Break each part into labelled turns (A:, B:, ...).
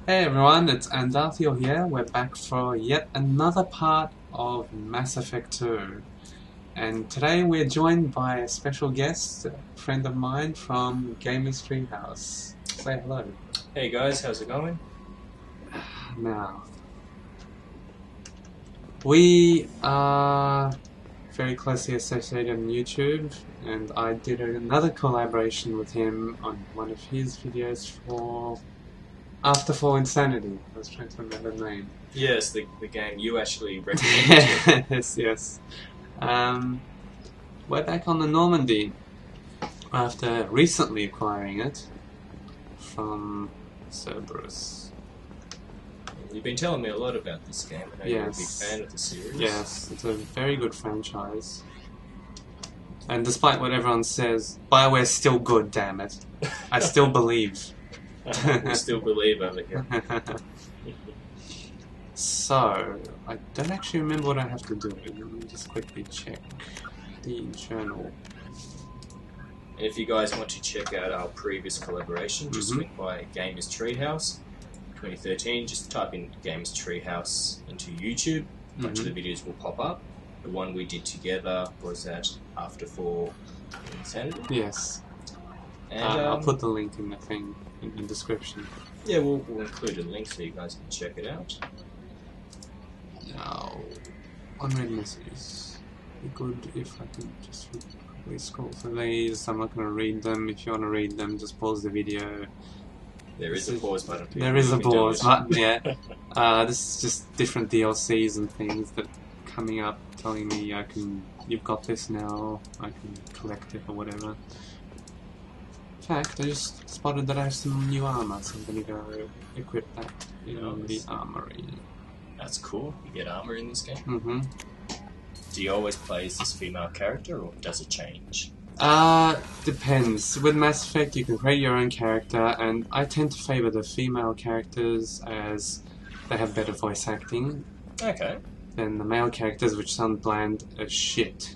A: Hey everyone, it's Andarthiel here. We're back for yet another part of Mass Effect 2. And today we're joined by a special guest, a friend of mine from Gamers Treehouse. Say hello.
B: Hey guys, how's it going?
A: Now, we are very closely associated on YouTube, and I did another collaboration with him on one of his videos for After Fall Insanity. I was trying to remember the name.
B: Yes, the game you actually recommended.
A: Yes. We're back on the Normandy after recently acquiring it from Cerberus.
B: You've been telling me a lot about this game. I know you're a big fan of the series.
A: Yes, it's a very good franchise. And despite what everyone says, BioWare's still good, damn it. I still believe.
B: We still believe over here.
A: So, I don't actually remember what I have to do. Let me just quickly check the journal.
B: And if you guys want to check out our previous collaboration, just swing by Gamers Treehouse 2013. Just type in Gamers Treehouse into YouTube. A bunch of the videos will pop up. The one we did together was at After Fall Insanity.
A: Yes.
B: And
A: I'll put the link in the thing, in the description.
B: Yeah, we'll include a link so you guys can check it out.
A: Now, unread messages. Be good if I can just quickly scroll through these. I'm not going to read them. If you want to read them, just pause the video.
B: There is a pause button.
A: There is a pause button, yeah. This is just different DLCs and things that are coming up telling me you've got this now, I can collect it or whatever. In fact, I just spotted that I have some new armor, so I'm going to go equip that in the armory.
B: That's cool. You get armor in this game.
A: Mm-hmm.
B: Do you always play as this female character, or does it change?
A: Depends. With Mass Effect, you can create your own character, and I tend to favor the female characters as they have better voice acting.
B: Okay.
A: Than the male characters, which sound bland as shit.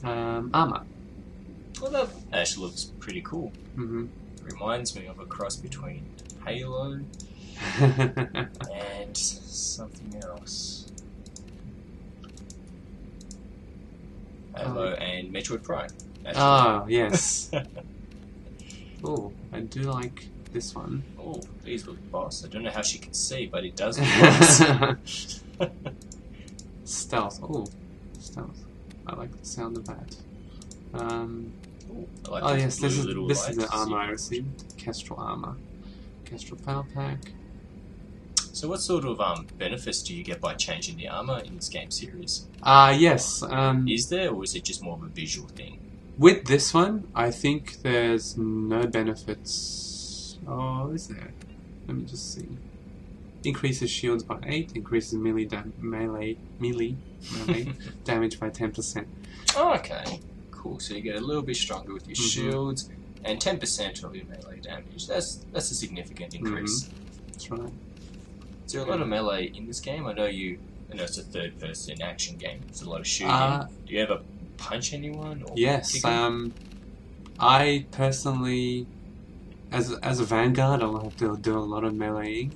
A: Armor.
B: Well, that actually looks pretty cool.
A: Mm-hmm.
B: Reminds me of a cross between Halo and something else. Halo and Metroid Prime. Actually.
A: Oh, yes. Oh, I do like this one.
B: Oh, these look boss. I don't know how she can see, but it does look boss.
A: Stealth. Oh, stealth. I like the sound of that.
B: I like
A: yes, this is the
B: lights.
A: armor I received. Kestrel armor. Kestrel power pack.
B: So what sort of benefits do you get by changing the armor in this game series?
A: Yes.
B: Is there, or is it just more of a visual thing?
A: With this one, I think there's no benefits. Oh, is there? Let me just see. Increases shields by 8, increases melee damage by 10%.
B: Oh, okay. Cool. So you get a little bit stronger with your shields, and 10% of your melee damage. That's a significant increase.
A: That's right.
B: Is there a lot of melee in this game? I know it's a third-person action game. It's a lot of shooting. Do you ever punch anyone? Or
A: yes. I personally, as a vanguard, I'll have to do a lot of meleeing.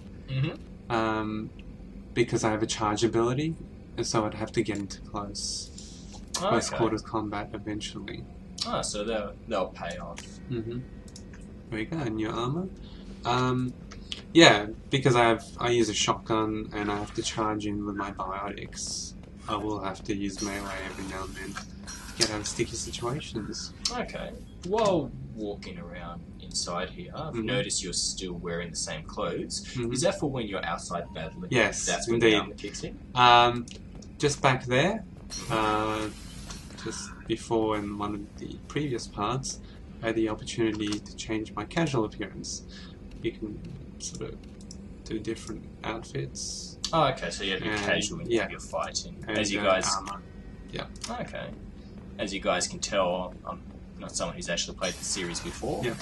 A: Because I have a charge ability, and so I'd have to get into close quarters combat eventually.
B: Ah, so they'll pay off.
A: There you go, new armor. Yeah, because I use a shotgun and I have to charge in with my biotics. I will have to use melee every now and then to get out of sticky situations.
B: Okay. While walking around inside here, I've noticed you're still wearing the same clothes. Is that for when you're outside battling?
A: Yes,
B: that's when
A: indeed.
B: the armor kicks in?
A: Just back there, just before in one of the previous parts, I had the opportunity to change my casual appearance. You can sort of do different outfits.
B: Oh, okay, so you have your casual and you have your fighting.
A: And
B: as you guys...
A: armor. Yeah.
B: Okay. As you guys can tell, I'm not someone who's actually played the series before.
A: Yeah.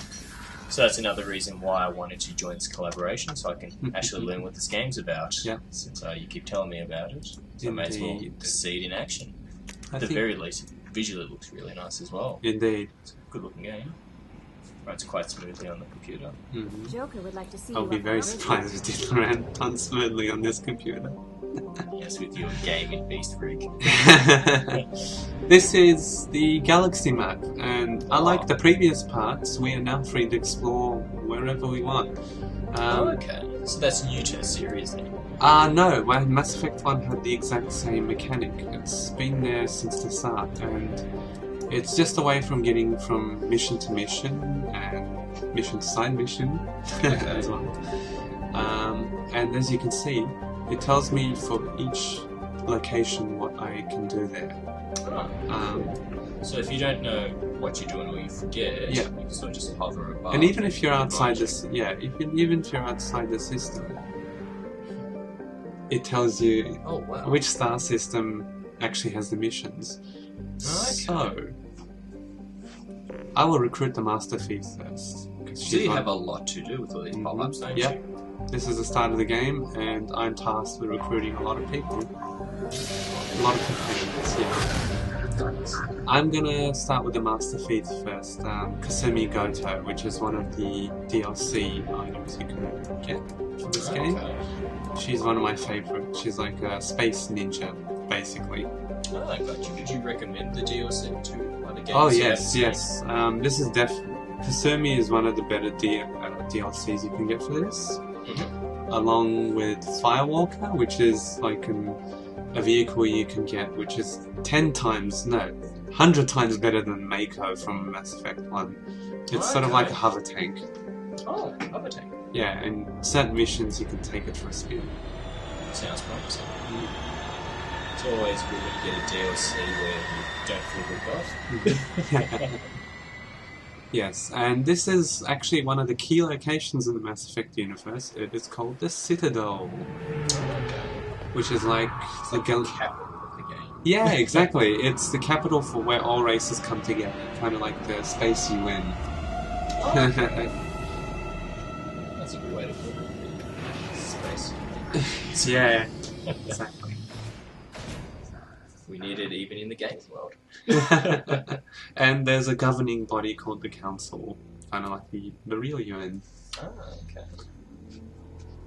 B: So that's another reason why I wanted to join this collaboration, so I can actually learn what this game's about.
A: Yeah.
B: Since you keep telling me about it, so I may as well see it in action. At the very least, visually it looks really nice as well.
A: Indeed.
B: It's a good looking game. Runs quite smoothly on the computer.
A: Mm-hmm.
C: Joker would like to see
A: I'll
C: you
A: be
C: up
A: very
C: on
A: surprised if it run smoothly on this computer.
B: Yes, with your gaming beast rig.
A: This is the Galaxy map, and unlike the previous parts, we are now free to explore wherever we want.
B: Okay, so that's new to the series then.
A: No, Mass Effect 1 had the exact same mechanic. It's been there since the start, and it's just a way from getting from mission to mission, and mission to side mission as well. And as you can see, it tells me for each location what I can do there.
B: So if you don't know what you're doing or you forget,
A: Yeah.
B: you can sort of just hover above.
A: And even if you're outside
B: Right.
A: this, even if you're outside the system, it tells you
B: Oh wow.
A: which star system actually has the missions. So, I will recruit the Master Thief first.
B: So you have a lot to do with all these pop-ups, don't
A: Yeah.
B: you?
A: This is the start of the game, and I'm tasked with recruiting a lot of people. A lot of companions, yeah. I'm gonna start with the Master Thief first, Kasumi Goto, which is one of the DLC items you can get for this game.
B: Okay.
A: She's one of my favourites. She's like a space ninja, basically.
B: Oh, I got you. Could you recommend the DLC to other games?
A: Oh
B: you
A: yes,
B: haven't
A: yes. This is Kasumi is one of the better DLCs you can get for this. Along with Firewalker, which is like a vehicle you can get, which is 100 times better than Mako from Mass Effect 1. It's sort of like a hover tank.
B: Oh, hover tank.
A: Yeah, and certain missions you can take it for a spin.
B: Sounds promising. It's always good when you get a DLC where you don't feel ripped off.
A: Yes, and this is actually one of the key locations in the Mass Effect universe. It is called the Citadel, which is like the
B: capital of the game.
A: Yeah, exactly. It's the capital for where all races come together, kind of like the space UN.
B: That's a good way to put it. Space.
A: Yeah, exactly.
B: We need it even in the game world.
A: And there's a governing body called the Council, kind of like the real UN.
B: Oh, okay.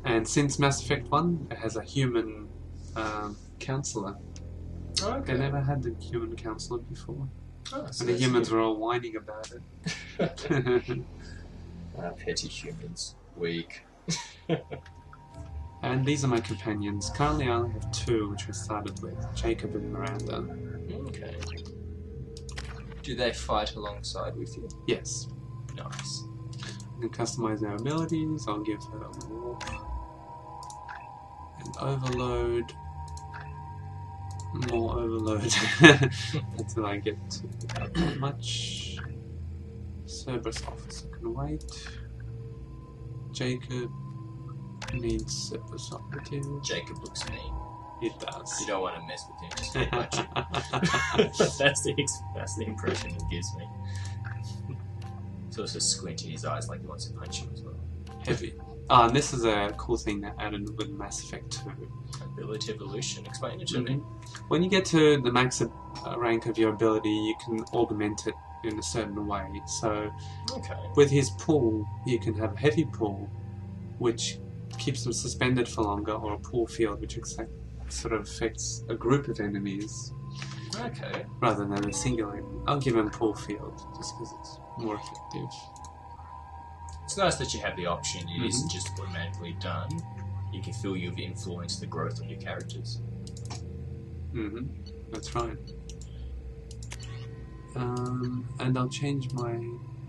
A: And since Mass Effect 1, it has a human counselor.
B: Okay.
A: They never had the human counselor before.
B: Oh, so
A: And the
B: that's
A: humans
B: good.
A: were all whining about it.
B: Petty humans. Weak.
A: And these are my companions. Currently I only have 2, which I started with, Jacob and Miranda.
B: Okay. Do they fight alongside with you?
A: Yes.
B: Nice.
A: I can customize their abilities. I'll give her warp and overload. More overload until I get to that much. Cerberus officer can wait. Jacob needs Cerberus operative.
B: Jacob looks mean.
A: It does.
B: You don't want to mess with him, just don't touch him. That's the impression he gives me. He's also squinting his eyes like he wants to punch you as well.
A: Heavy. And this is a cool thing that added with Mass Effect 2.
B: Ability evolution. Explain it to me.
A: When you get to the max rank of your ability, you can augment it in a certain way. So,
B: Okay.
A: with his pull, you can have a heavy pull, which keeps them suspended for longer, or a pull field, which sort of affects a group of enemies
B: Okay.
A: rather than a single enemy. I'll give him pull field just because it's more effective.
B: It's nice that you have the option. It isn't just automatically done. You can feel you've influenced the growth on your characters.
A: That's right. And I'll change my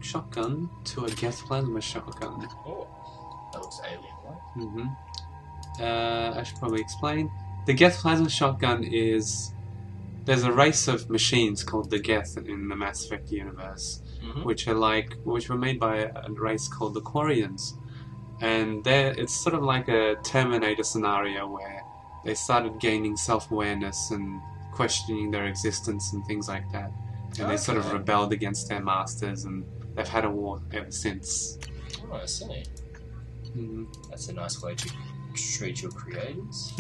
A: shotgun to a gas plasma shotgun.
B: Oh, that looks alien-like.
A: I should probably explain. The Geth plasma shotgun is... There's a race of machines called the Geth in the Mass Effect universe, which were made by a race called the Quarians. And it's sort of like a Terminator scenario where they started gaining self-awareness and questioning their existence and things like that. And they sort of rebelled against their masters, and they've had a war ever since.
B: Oh, I see. That's a nice way to treat your creators.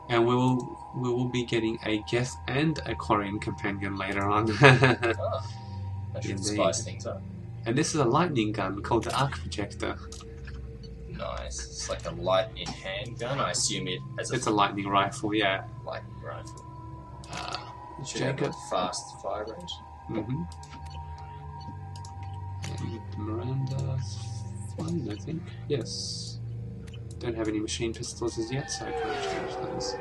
A: And we will be getting a Geth and a Quarian companion later on.
B: That should
A: Indeed.
B: spice things up.
A: And this is a lightning gun called the arc projector.
B: Nice. It's like a light-in-hand gun. I assume it has
A: It's a lightning rifle, yeah.
B: lightning rifle. It should
A: Jacob.
B: have a fast fire range.
A: Mm-hmm. And Miranda's fine, I think. Yes. Don't have any machine pistols as yet, so I can't change those.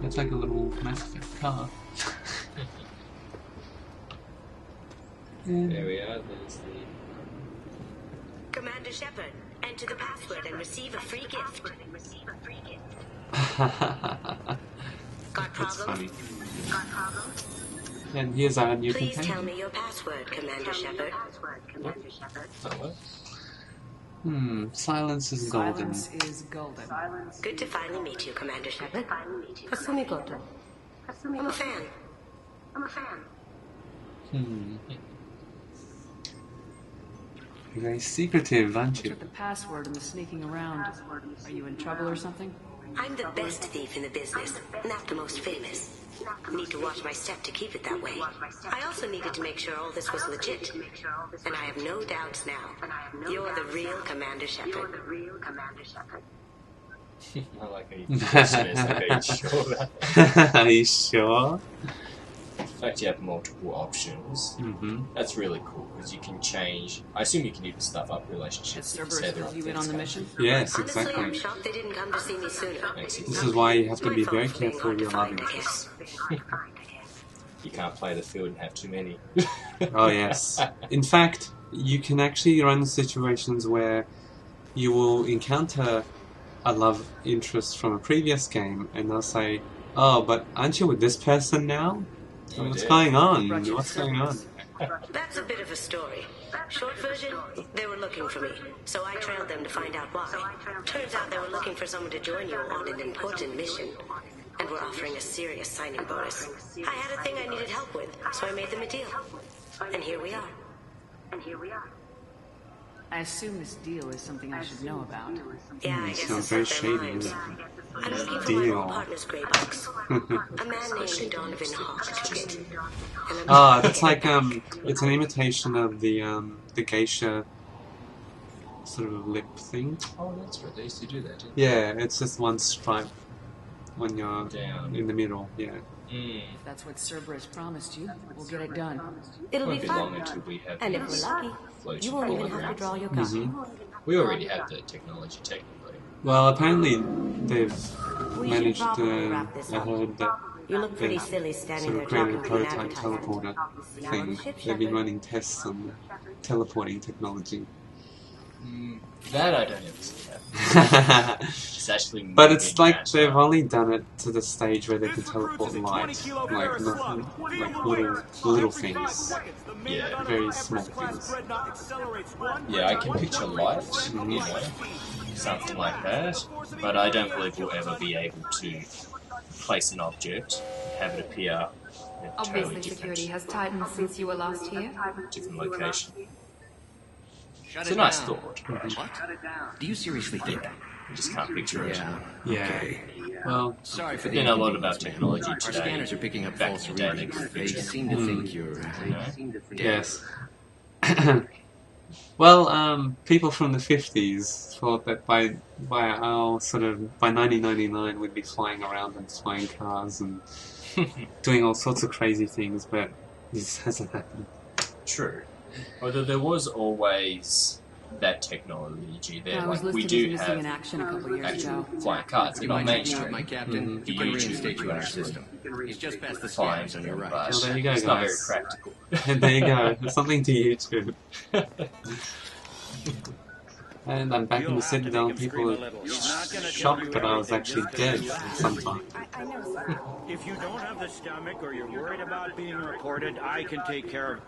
A: It's like a little Mass Effect car.
B: There we are. There's the...
C: Commander Shepard, enter the password and receive a free gift. Got
A: That's
C: problems?
A: funny. And here's our new
C: Please tell
A: companion.
C: me your password, Commander Shepard.
A: Silence is golden.
D: Silence is golden.
C: Good to finally meet you, Commander Shepard. Kasumi Goto. I'm a fan.
A: You're very secretive, aren't
D: What's
A: you?
D: with the password and the sneaking around? Are you in trouble or something?
C: I'm the best thief in the business, not the most famous. Need to watch my step to keep it that way. I also needed to make sure all this was legit. And I have no doubts now. You're the real Commander Shepard.
B: I like how you dismiss like, are you sure that?
A: Are you sure?
B: The fact you have multiple options, that's really cool because you can change. I assume you can even stuff up
D: Did
B: relationships. If you
D: Cerberus
B: say there
D: pull
B: are
D: you in
B: things
D: on the
B: going.
D: mission?
A: Yes,
C: Honestly, I'm
A: exactly.
C: shocked they didn't come to see me sooner.
B: Makes it
A: This
B: easy.
A: is why you have to
C: My
A: be
C: fault
A: very
C: for being
A: careful
C: hard
A: with
C: to
A: your love
C: find, I
A: interests.
C: guess.
B: You can't play the field and have too many.
A: Oh yes. In fact, you can actually run situations where you will encounter a love interest from a previous game, and they'll say, "Oh, but aren't you with this person now?
B: Oh,
A: What's
B: dear.
A: going on?
D: Brought you to
A: What's going on?"
D: Cerberus.
C: That's a bit of a story. Short version, they were looking for me, so I trailed them to find out why. Turns out they were looking for someone to join you on an important mission, and were offering a serious signing bonus. I had a thing I needed help with, so I made them a deal. And here we are.
D: I assume this deal is something I should know about.
C: Yeah, I guess
A: Sounds
C: it's
A: very
C: set their
A: shady.
C: minds.
A: Isn't
C: I'm looking for my
A: Deal.
C: old partner's grey box. A man named Donovan Hawk took it. And I'm
A: Ah, that's like it's an imitation of the geisha sort of lip thing.
B: Oh, that's right. They used to do that. Didn't
A: Yeah, it's just one stripe when you're
B: Down.
A: in the middle. Yeah.
B: they?
D: If that's what Cerberus promised you, we'll get it done.
C: It'll
B: Won't
C: be
B: be long
C: fun.
B: until we have
C: And if
B: these
C: we're lucky,
B: floating
C: you won't even have to
B: holograms.
C: draw your copy.
B: We already have the technology, technically.
A: Well, apparently they've
C: We should
A: managed
C: probably
A: to.
C: wrap this
A: I
C: up.
A: heard that
C: You look pretty
A: they've
C: silly standing
A: sort
C: there
A: of created a
C: talking to an
A: prototype
C: advertisement.
A: teleporter thing. They've been running tests on the teleporting technology.
B: That I don't ever see happen. It's actually
A: But it's
B: moving
A: like
B: at,
A: they've only done it to the stage where they can teleport light, like nothing, like little things,
B: Yeah.
A: very small things.
B: Yeah, I can picture light, you know, something like that, but I don't believe we'll ever be able to place an object, have it appear in a totally
E: Obviously, security has tightened since you were last here.
B: different location.
F: Shut
B: It's a
F: it
B: nice
F: down.
B: thought.
F: What? Do you seriously think that?
B: You just can't picture it.
A: Yeah. Well,
F: Sorry for the
B: You know a lot
F: inconvenience,
B: about
F: man.
B: technology
F: Our
B: today.
F: scanners are picking up
B: Back
F: false
B: in the day,
F: readings.
B: they could
F: They
B: picture.
F: seem to think you're
A: yes. Well, people from the 50s thought that by our sort of by 1999 we'd be flying around in flying cars and doing all sorts of crazy things, but this hasn't happened.
B: True. Although there was always that technology there.
D: I was
B: Like, we
D: listed as
B: do
D: missing in
B: have
D: action a couple years
B: actual
D: ago.
B: flying cars. They're
F: You
B: not
F: might check me out,
B: mainstream.
F: my captain. You can
B: YouTube
F: reinstate you in our
B: actually
F: system. He's just past the
B: Fine,
F: scanners on your right.
B: but
A: Well, there you go,
B: it's not very
A: guys.
B: practical.
A: And there you go. There's something to YouTube. And I'm back in the Citadel, and people are shocked that I was actually dead sometime.
G: If you don't have the stomach or you're worried about being reported, I can take care of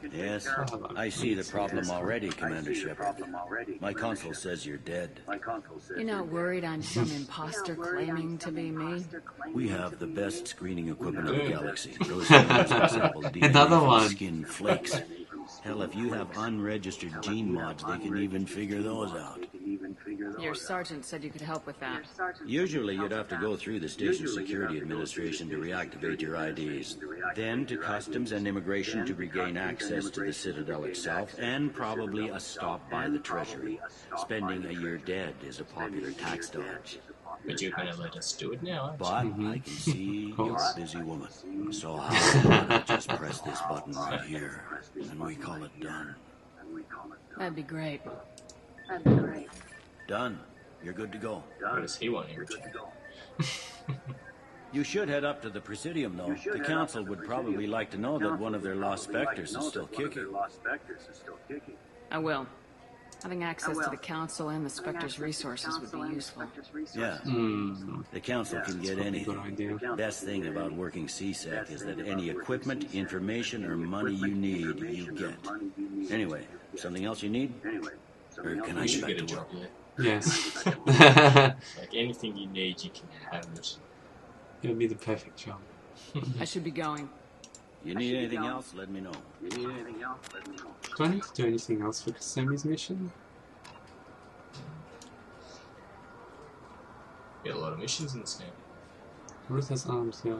G: it.
H: Yes, I see the problem already, Commander Shepard. My console says you're dead.
D: You're not worried I'm some imposter claiming to be me?
H: We have the best screening equipment in the galaxy. Those cameras can sample DNA
A: Another
H: from
A: one.
H: skin flakes. Hell, if you have unregistered gene mods, they can even figure those out.
D: Your sergeant said you could help with that.
H: Usually you'd have to go through the Station Security Administration to reactivate your IDs, then to Customs and Immigration to regain access to the Citadel itself, and probably a stop by the Treasury. Spending a year dead is a popular tax dodge.
B: But you're going to let us do it now, aren't
H: But I can see you're
A: course.
H: a busy woman. So how about I just press this button right here, and we call it done.
D: That'd be great.
H: Done. You're good to go.
B: you? What does he want in return?
H: You should head up to the Presidium, though. The Council would probably like to know that one of their lost specters is still kicking.
D: I will. Having access to the Council and the Spectre's resources would be useful.
H: Yeah. The Council can get
A: Good
H: anything.
A: idea.
H: Best thing about working CSEC is that any equipment, information, or money you need, you get. Anyway, something else you need? Or can I
B: You
H: get
B: should
H: back
B: get a
H: to
B: job,
H: work?
B: yeah.
A: Yes.
B: Like anything you need, you can have it.
A: It would be the perfect job.
D: I should be going.
H: You need anything else, let me know.
A: Do I need to do anything else for Kasemi's mission?
B: Get a lot of missions in this game.
A: Ruth has arms, yeah.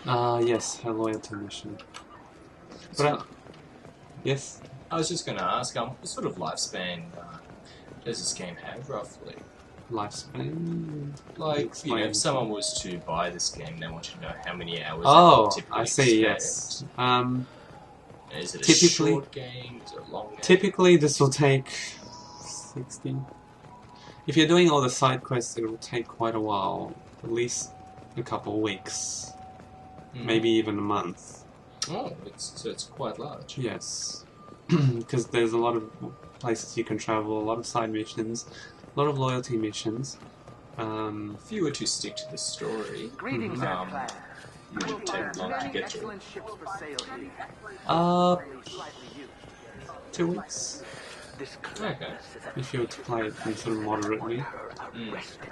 A: Yes, her loyalty mission. But yes?
B: I was just going to ask, what sort of lifespan does this game have, roughly?
A: Lifespan?
B: Like, you know, if someone was to buy this game, they want to know how many hours
A: Oh,
B: they typically
A: I see,
B: expect.
A: yes.
B: Is it a
A: typically-
B: short game? Is it a long game?
A: Typically this will take 60. If you're doing all the side quests, it will take quite a while. At least a couple of weeks. Maybe even a month.
B: Oh, so it's quite large.
A: Yes. Because there's a lot of places you can travel, a lot of side missions, a lot of loyalty missions.
B: If you were to stick to the story, would it take long to get through?
A: 2 weeks.
B: Okay.
A: If you were to play it sort of moderately.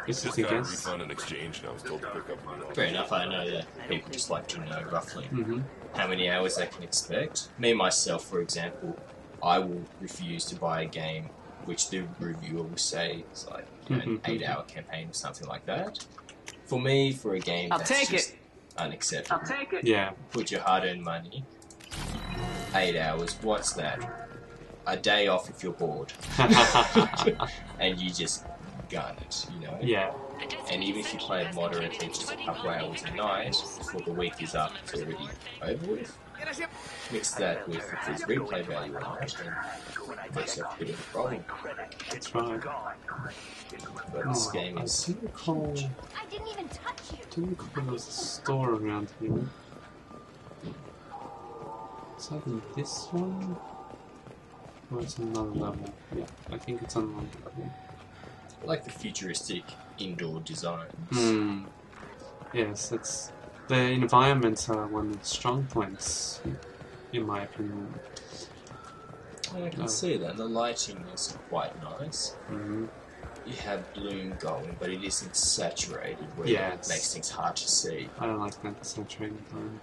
A: It's just a guess.
I: Refund and exchange, and I was told to pick up my
B: Fair enough, I know that people just like to know roughly
A: Mm-hmm.
B: how many hours they can expect. Me, myself, for example, I will refuse to buy a game which the reviewer will say is like an 8-hour campaign or something like that. For me, for a game that's just unacceptable.
A: Yeah.
B: Put your hard-earned money. 8 hours, what's that? A day off if you're bored. And you just gun it, you know?
A: Yeah.
B: And even if you play it moderately, just a couple hours a night, before the week is up, it's already over with. Mix that with if there's replay value on it, and that's a bit of a problem.
A: That's right.
B: But this game
A: I
B: is...
A: do recall...
E: I didn't even touch you.
A: Do you recall there was a store around here? Is that in this one? Or it's another level? Yeah, I think it's on one level.
B: I like the futuristic indoor designs.
A: Yes, it's... The environments are one of the strong points, in my opinion.
B: I can see that. The lighting is quite nice.
A: Mm-hmm.
B: You have bloom going, but it isn't saturated, where
A: Yes.
B: it makes things hard to see.
A: I don't like that saturated time.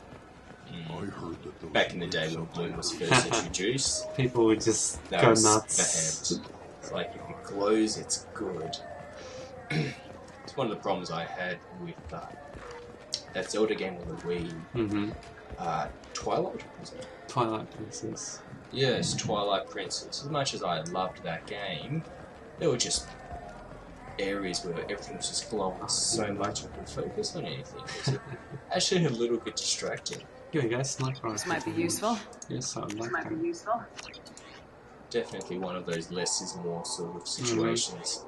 I: I heard that those
B: Back in the day when bloom was first introduced,
A: People would just
B: that
A: go
B: was
A: nuts.
B: the hand. It's like if it glows, it's good. It's one of the problems I had with that Zelda game on the Wii.
A: Mm-hmm.
B: Twilight, was it?
A: Twilight Princess.
B: Yes, Twilight Princess. As much as I loved that game, there were just areas where everything was just glowing so much I couldn't focus on anything. It was actually a little bit distracting.
A: Here we go, sniper
D: This might be
A: rifle.
D: useful.
A: Yes, I would like that.
B: Definitely one of those less is more sort of situations.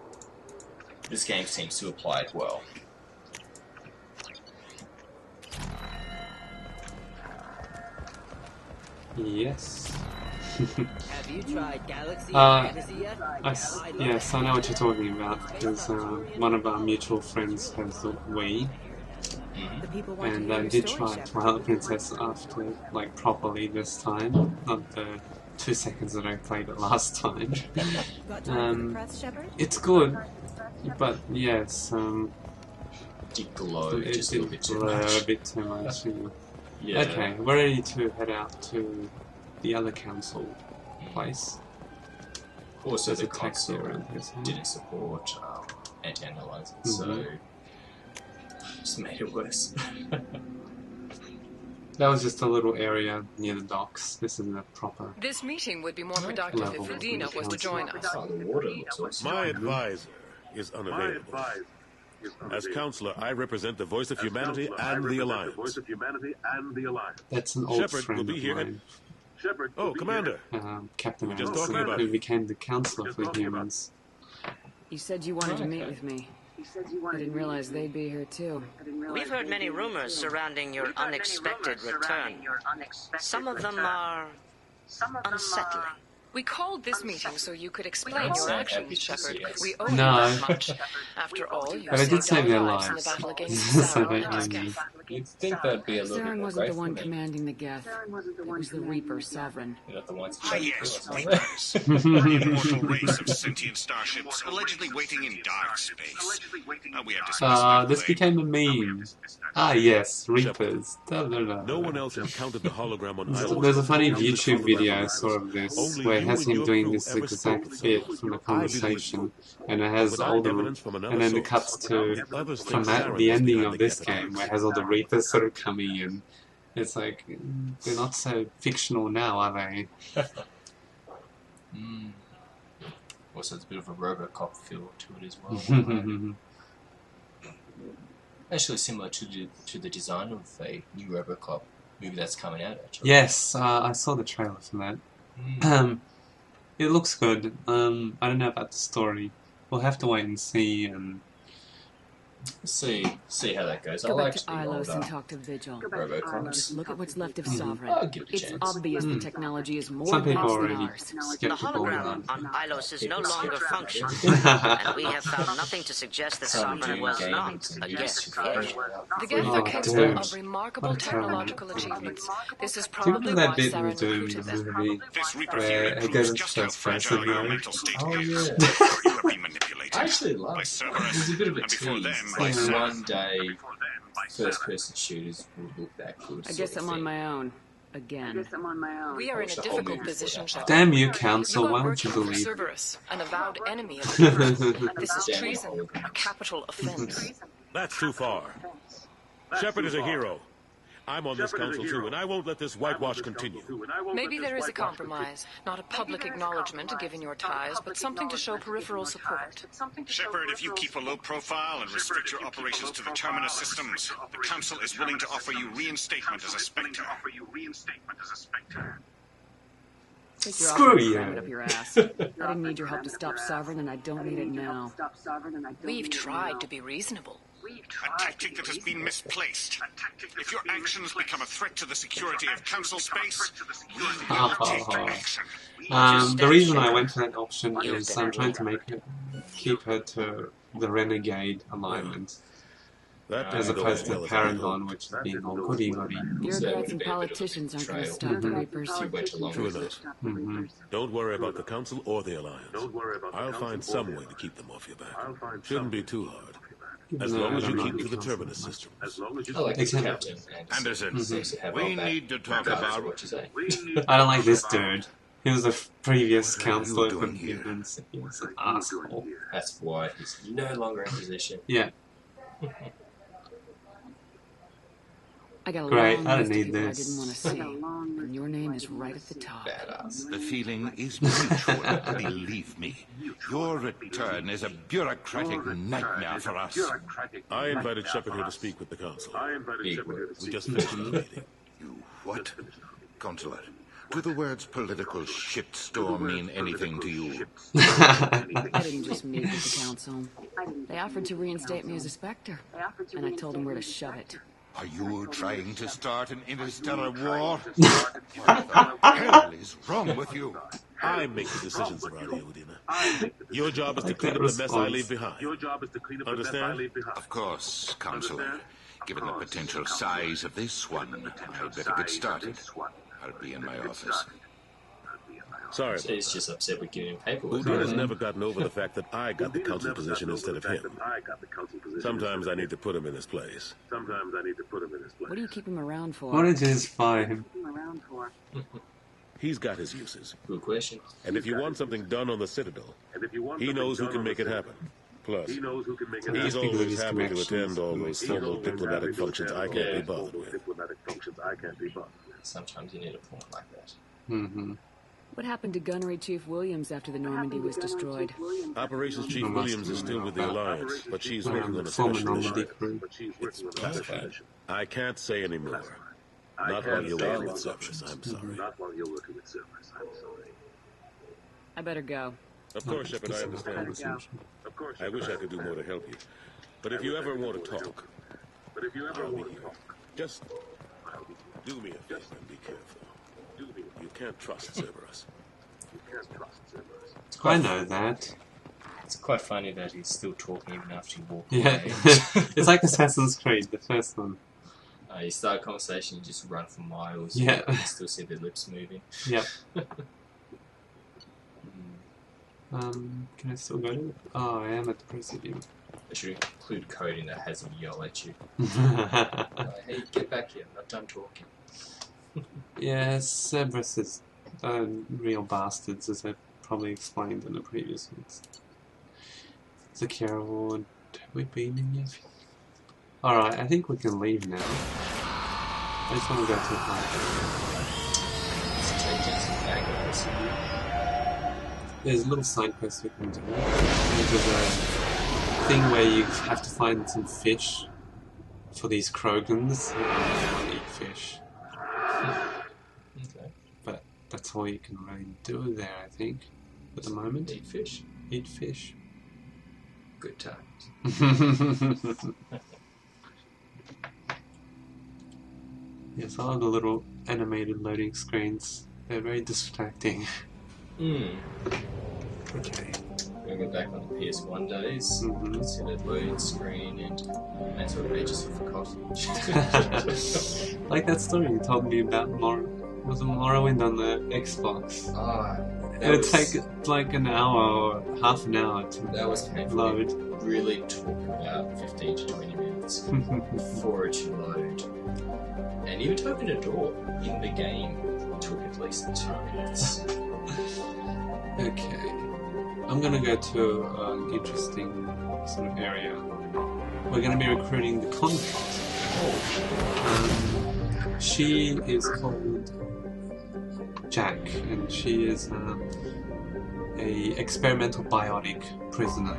B: This game seems to apply it well.
A: Yes.
J: Have you tried Galaxy
A: Fantasy
J: yet?
A: Yes, I know what you're talking about, because one of our mutual friends has the Wii, and I did try Twilight Princess after, like, properly this time, not the 2 seconds that I played it last time. It's good, but yes,
B: Did glow
A: it
B: just a little bit too
A: blur
B: much.
A: a bit too much.
B: Yeah.
A: Okay, we're ready to head out to the other council. place.
B: Also,
A: There's
B: the
A: a taxi
B: console
A: around here somewhere.
B: didn't support anti-analyzing, so just made it worse.
A: That was just a little area near the docks. This is a proper.
K: This meeting would be more productive if Udina was to join us.
B: Oh, the water looks awesome.
I: My advisor is unavailable. As counselor, I represent the voice of humanity and the Alliance.
A: That's an old
I: Shepard
A: friend
I: will be
A: of
I: here.
A: mine.
I: Oh, Commander.
A: Captain
I: We're just
A: Anderson,
I: talking about
A: who
I: it.
A: became the counselor for humans.
D: You said you wanted to meet with me. I didn't realize they'd be here too.
L: We've heard many rumors surrounding your unexpected return. Some of them are unsettling.
K: We called this meeting so you could explain your actions, Shepard. We owe you
A: No.
K: that much. After all, you
A: But I did
K: saved
A: save
K: our
A: their
K: lives in the
A: lives.
K: battle against
A: So
K: Sauron
A: they
K: and his
A: owe me.
K: Geth.
B: You'd think that'd be a little bit
D: Saren
B: more
D: wasn't the
B: grateful
D: one
B: than
D: commanding the Geth. It was the Reaper Sovereign.
B: you're not the ones
M: Ah, yes,
B: who
M: Reapers. An immortal race of sentient starships allegedly waiting in dark space. We have discussed
A: This became a meme. Ah, yes, Reapers. Da, da, da.
I: No one else encountered the hologram on
A: There's
I: Isla.
A: a funny YouTube video I saw of this,
I: Only
A: where it
I: you
A: has
I: and
A: him
I: your
A: doing
I: crew
A: this
I: ever
A: exact
I: spoke
A: bit
I: so.
A: from the
I: I believe
A: conversation,
I: you.
A: and it has
I: Without
A: all the,
I: evidence from another
A: and then it
I: source,
A: cuts to
I: others
A: from
I: think
A: that,
I: Saren
A: the
I: is
A: ending
I: behind
A: of
I: the
A: this
I: Geth
A: game,
I: attacks.
A: where it has all the Reapers sort of coming in. It's like, they're not so fictional now, are they?
B: Also, it's a bit of a RoboCop feel to it as well. Actually, similar to the design of a new RoboCop movie that's coming out. Actually,
A: Yes, I saw the trailer for that. It looks good. I don't know about the story. We'll have to wait and see. And
B: see how that goes.
D: Go
B: I'll
D: back to
B: actually
D: Ilos
B: roll
D: and
B: up
D: talk to Vigil.
B: RoboCops.
D: Just look at what's left of Sovereign.
B: I'll give it a
D: It's
B: chance.
D: obvious the technology is more
A: some people
D: advanced
A: are
D: than
A: already
D: ours.
L: The
A: skeptical
L: hologram
A: about
L: on Ilos is no longer functional,
A: it.
L: and we have found nothing to suggest that
B: Some
L: Sovereign was
B: games
L: not
B: and
L: a
B: use
L: Geth fish.
K: The Geth
A: Oh,
K: are capable
A: dude.
K: of remarkable
A: What a terrible
K: technological
A: movie.
K: achievements. This is
A: Do you
K: probably
A: remember
K: why
A: that bit in
K: Saren
A: Doom,
K: recruited
A: the
K: them.
A: movie,
M: This Reaper
A: where
M: theory
A: it
M: proves
A: goes
M: just
A: into
M: how
A: first
M: fragile
A: person
M: your
A: mode?
M: mental state
B: Oh,
M: is.
B: yeah.
M: Before you have been manipulated
B: I actually love
M: by
B: it.
M: Cerberus,
B: There's a bit of a
M: and before
B: tease.
M: them
B: It's
M: by
B: like
M: Saren.
B: one day, first-person shooters will look that good.
D: I guess I'm on my own. Again.
K: We are in a difficult position, Shepard.
A: Damn you,
K: You
A: Council,
K: are
A: why would you
K: working for
A: believe?
K: Cerberus, an avowed enemy of the Reapers. This is
B: Damn
K: treason,
B: it.
K: a capital offense.
I: That's too far. Shepard is a hero. I'm on this council too, and I won't let this whitewash continue.
K: Maybe there is a compromise. Not a public acknowledgement given your ties, but something to show peripheral support.
M: Shepard, if you keep a low profile and restrict your operations to the Terminus systems, the Council is willing to offer you reinstatement as a Spectre.
D: Take your
A: Screw
D: offer and
A: you.
D: cram it up your ass. I didn't need your help to stop Sovereign, and I don't need it now.
K: We've tried to be reasonable.
M: A tactic that has been misplaced. If your actions become a threat to the security of Council space, we will take action.
A: The reason I went for that option is I'm trying to keep her to the Renegade alignment,
I: That
A: as
I: didn't go
A: opposed to
I: well as I
A: Paragon,
I: hoped.
A: which is being all goody-goody.
D: Bureaucrats and politicians aren't going to stop the Reapers.
B: You went along
I: True
B: with
I: enough.
B: it.
I: Don't worry about the Council or the Alliance. I'll find some way to keep them off your back. Shouldn't be too hard. As long as you keep to the Terminus system.
B: I like
A: It's
B: Captain
M: Anderson,
B: seems to have
M: we
B: our back.
M: need to talk
B: Regardless
M: about
B: of what you say.
A: I don't like this dude. He was a previous
H: What are you
A: counselor for
H: doing here?
A: humans. He was an asshole.
B: That's why he's no longer in position.
A: Yeah,
D: I got a
A: Great,
D: long
A: I
D: list
A: don't
D: of
A: need
D: people I
A: this.
D: didn't want to see, and your name is right at the top.
B: Badass.
N: The feeling is mutual, believe me. Your return is a bureaucratic nightmare for us.
I: I invited Shepard here to speak with the Council.
B: Big words.
I: We just finished the meeting.
N: You what? Consulate, do the words political shitstorm mean anything to you?
D: I didn't just meet with the council. They offered to reinstate me as a Spectre, and I told them where to shove it.
N: Are you trying to start an interstellar war? What the hell is wrong with you?
I: I make the decisions around here, Udina. Your job is to clean up the mess I leave behind. Understand?
N: Of course, Counselor. Given the potential size of this one, I'd better get started. I'll be in my office.
I: Sorry about
B: He's just upset with giving him paperwork.
I: Udina's never gotten over the fact that I got the Council position instead of him. Sometimes I need to put him in his place.
D: What do you keep him around for?
A: why don't you just fire him?
I: He's got his uses.
B: Good question.
I: And if you want something done on the Citadel, he knows who can make it happen. Plus, he's always happy to attend all those formal diplomatic functions I can't be bothered with.
B: Sometimes you need a point like that.
A: Mm-hmm.
D: What happened to Gunnery Chief Williams after the Normandy was destroyed?
I: Operations Chief Williams is still with the Alliance, but she's working on a special mission. It's classified. I can't say any more. Not while you're working with Cerberus, I'm sorry.
D: I better go.
I: Of course, Shepard, I understand. I wish I could do more to help you. But if you ever want to talk, I'll be here. Just do me a favor and be careful. You can't trust Cerberus.
A: I know that.
B: It's quite funny that he's still talking even after you walk
A: Yeah.
B: away.
A: It's like Assassin's Creed, the first one.
B: You start a conversation, you just run for miles.
A: Yeah.
B: You can still see their lips moving.
A: Yep. Can I still go to it? Oh, I am at the Presidium.
B: I should include coding that has him yell at you. Hey, get back here, I'm not done talking.
A: Yeah, Cerberus is real bastards, as I probably explained in the previous ones. Zakira Ward, have we been in yet? Alright, I think we can leave now. I just want to go to the park. There's a little side quest we can do. There's a thing where you have to find some fish for these Krogans. I want to eat fish.
B: Okay.
A: But that's all you can really do there, I think, at the moment.
B: Eat fish.
A: Eat fish.
B: Good times.
A: Yes, all the little animated loading screens. They're very distracting. Okay.
B: We're going to go back on the PS1 days. See that loading screen and that's what I just for coffee.
A: Like that story you told me about was it Morrowind on the Xbox? It would take like an hour or half an hour to load.
B: Really took about 15 to 20 minutes for it to load. And even to open a door in the game took at least 2 minutes.
A: Okay. I'm gonna go to an interesting sort of area. We're gonna be recruiting the convict. She is called Jack, and she is a experimental biotic prisoner.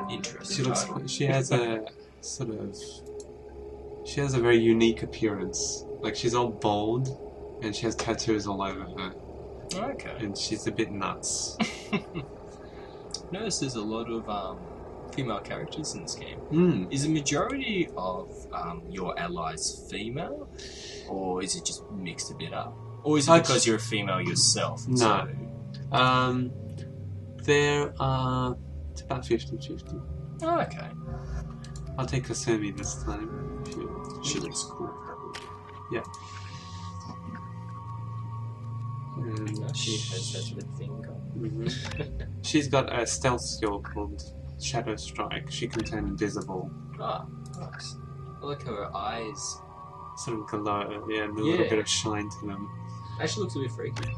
B: Interesting.
A: She has a sort of... She has a very unique appearance. Like, she's all bald, and she has tattoos all over her.
B: Okay.
A: And she's a bit nuts.
B: Notice there's a lot of female characters in this game. Is the majority of your allies female? Or is it just mixed a bit up? Or is it because you're a female yourself?
A: No. There are... It's about 50-50.
B: Oh, okay.
A: I'll take Kasumi this time.
B: She looks cool.
A: Yeah. And
B: she has that little thing going.
A: She's got a stealth skill called Shadow Strike. She can turn invisible.
B: Ah, nice. I like how her eyes
A: sort of glow, and a little bit of shine to them.
B: Actually looks a bit freaky.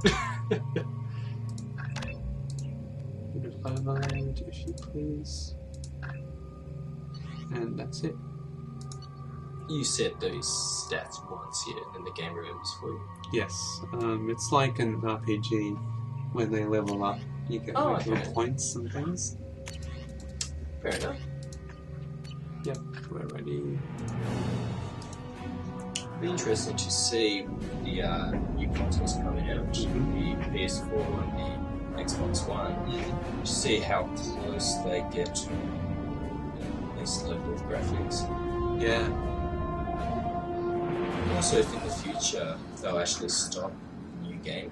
A: Bit of overload, if you please. And that's it.
B: You set those stats once, and then the game remembers for you.
A: Yes, it's like an RPG. When they level up, you get little points and things.
B: Fair enough.
A: Yep, we're ready.
B: It'll be interesting to see the new consoles coming out, the PS4 and the Xbox One, to see how close they get to this level of graphics.
A: Yeah.
B: I also think in the future they'll actually stop new game